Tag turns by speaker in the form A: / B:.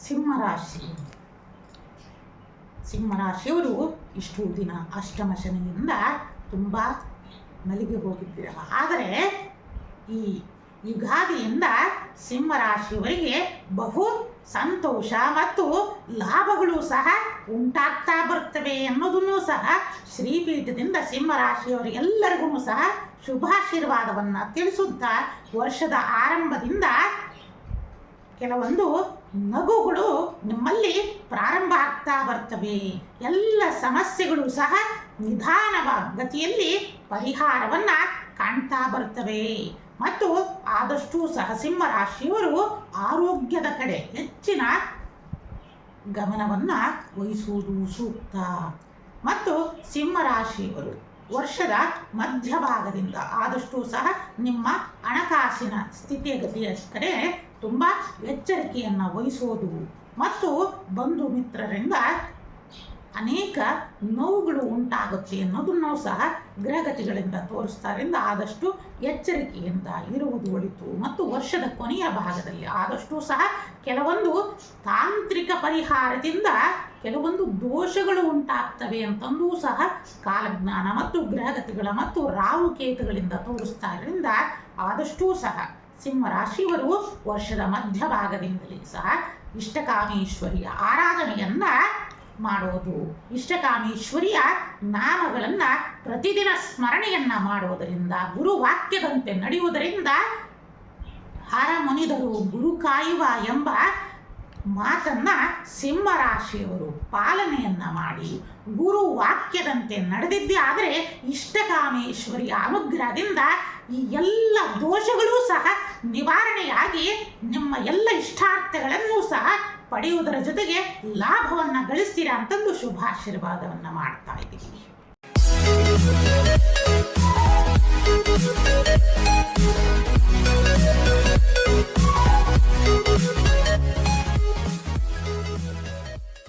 A: ಸಿಂಹರಾಶಿ. ಸಿಂಹರಾಶಿಯವರು ಇಷ್ಟು ದಿನ ಅಷ್ಟಮ ಶನಿಯಿಂದ ತುಂಬ ನಲಿಗೆ ಹೋಗಿದ್ದೀರಲ್ಲ. ಆದರೆ ಈ ಯುಗಾದಿಯಿಂದ ಸಿಂಹರಾಶಿಯವರಿಗೆ ಬಹು ಸಂತೋಷ ಮತ್ತು ಲಾಭಗಳು ಸಹ ಉಂಟಾಗ್ತಾ ಬರ್ತವೆ ಅನ್ನೋದನ್ನು ಸಹ ಶ್ರೀಪೀಠದಿಂದ ಸಿಂಹರಾಶಿಯವರಿಗೆಲ್ಲರಿಗೂ ಸಹ ಶುಭಾಶೀರ್ವಾದವನ್ನು ತಿಳಿಸುತ್ತಾ ವರ್ಷದ ಆರಂಭದಿಂದ ಕೆಲವೊಂದು ನಗುಗಳು ನಿಮ್ಮಲ್ಲಿ ಪ್ರಾರಂಭ ಆಗ್ತಾ ಬರ್ತವೆ. ಎಲ್ಲ ಸಮಸ್ಯೆಗಳು ಸಹ ನಿಧಾನವ ಗತಿಯಲ್ಲಿ ಪರಿಹಾರವನ್ನು ಕಾಣ್ತಾ ಬರ್ತವೆ. ಮತ್ತು ಆದಷ್ಟು ಸಹ ಸಿಂಹರಾಶಿಯವರು ಆರೋಗ್ಯದ ಕಡೆ ಹೆಚ್ಚಿನ ಗಮನವನ್ನು ವಹಿಸುವುದು ಸೂಕ್ತ. ಮತ್ತು ಸಿಂಹರಾಶಿಯವರು ವರ್ಷದ ಮಧ್ಯಭಾಗದಿಂದ ಆದಷ್ಟು ಸಹ ನಿಮ್ಮ ಹಣಕಾಸಿನ ಸ್ಥಿತಿಗತಿಯ ಕಡೆ ತುಂಬ ಎಚ್ಚರಿಕೆಯನ್ನು ವಹಿಸೋದು ಮತ್ತು ಬಂಧು ಮಿತ್ರರಿಂದ ಅನೇಕ ನೋವುಗಳು ಉಂಟಾಗುತ್ತೆ ಅನ್ನೋದನ್ನು ಸಹ ಗ್ರಹಗತಿಗಳಿಂದ ತೋರಿಸ್ತಾರಿಂದ ಆದಷ್ಟು ಎಚ್ಚರಿಕೆಯಿಂದ ಇರುವುದು ಒಳಿತು. ಮತ್ತು ವರ್ಷದ ಕೊನೆಯ ಭಾಗದಲ್ಲಿ ಆದಷ್ಟು ಸಹ ಕೆಲವೊಂದು ತಾಂತ್ರಿಕ ಪರಿಹಾರದಿಂದ ಕೆಲವೊಂದು ದೋಷಗಳು ಉಂಟಾಗ್ತವೆ ಅಂತಂದೂ ಸಹ ಕಾಲಜ್ಞಾನ ಮತ್ತು ಗ್ರಹಗತಿಗಳ ಮತ್ತು ರಾಹುಕೇತುಗಳಿಂದ ತೋರಿಸ್ತಾರಿಂದ ಆದಷ್ಟೂ ಸಹ ಸಿಂಹರಾಶಿಯವರು ವರ್ಷದ ಮಧ್ಯಭಾಗದಿಂದಲೇ ಸಹ ಇಷ್ಟಕಾಮೇಶ್ವರಿಯ ಆರಾಧನೆಯನ್ನು ಮಾಡೋದು, ಇಷ್ಟಕಾಮೇಶ್ವರಿಯ ನಾಮಗಳನ್ನು ಪ್ರತಿದಿನ ಸ್ಮರಣೆಯನ್ನು ಮಾಡೋದರಿಂದ, ಗುರುವಾಕ್ಯದಂತೆ ನಡೆಯುವುದರಿಂದ ಹರ ಮುನಿದರು ಗುರು ಕಾಯುವ ಎಂಬ ಮಾತನ್ನು ಸಿಂಹರಾಶಿಯವರು ಪಾಲನೆಯನ್ನು ಮಾಡಿ ಗುರು ವಾಕ್ಯದಂತೆ ನಡೆದಿದ್ದೇ ಆದರೆ ಇಷ್ಟಕಾಮೇಶ್ವರಿಯ ಅನುಗ್ರಹದಿಂದ ಈ ಎಲ್ಲ ದೋಷಗಳೂ ಸಹ ನಿವಾರಣೆಯಾಗಿ ನಿಮ್ಮ ಎಲ್ಲ ಇಷ್ಟಾರ್ಥಗಳನ್ನು ಸಹ ಪಡೆಯುವುದರ ಜೊತೆಗೆ ಲಾಭವನ್ನು ಗಳಿಸ್ತೀರಾ ಅಂತಂದು ಶುಭಾಶೀರ್ವಾದವನ್ನು ಮಾಡ್ತಾ ಇದ್ದೀವಿ.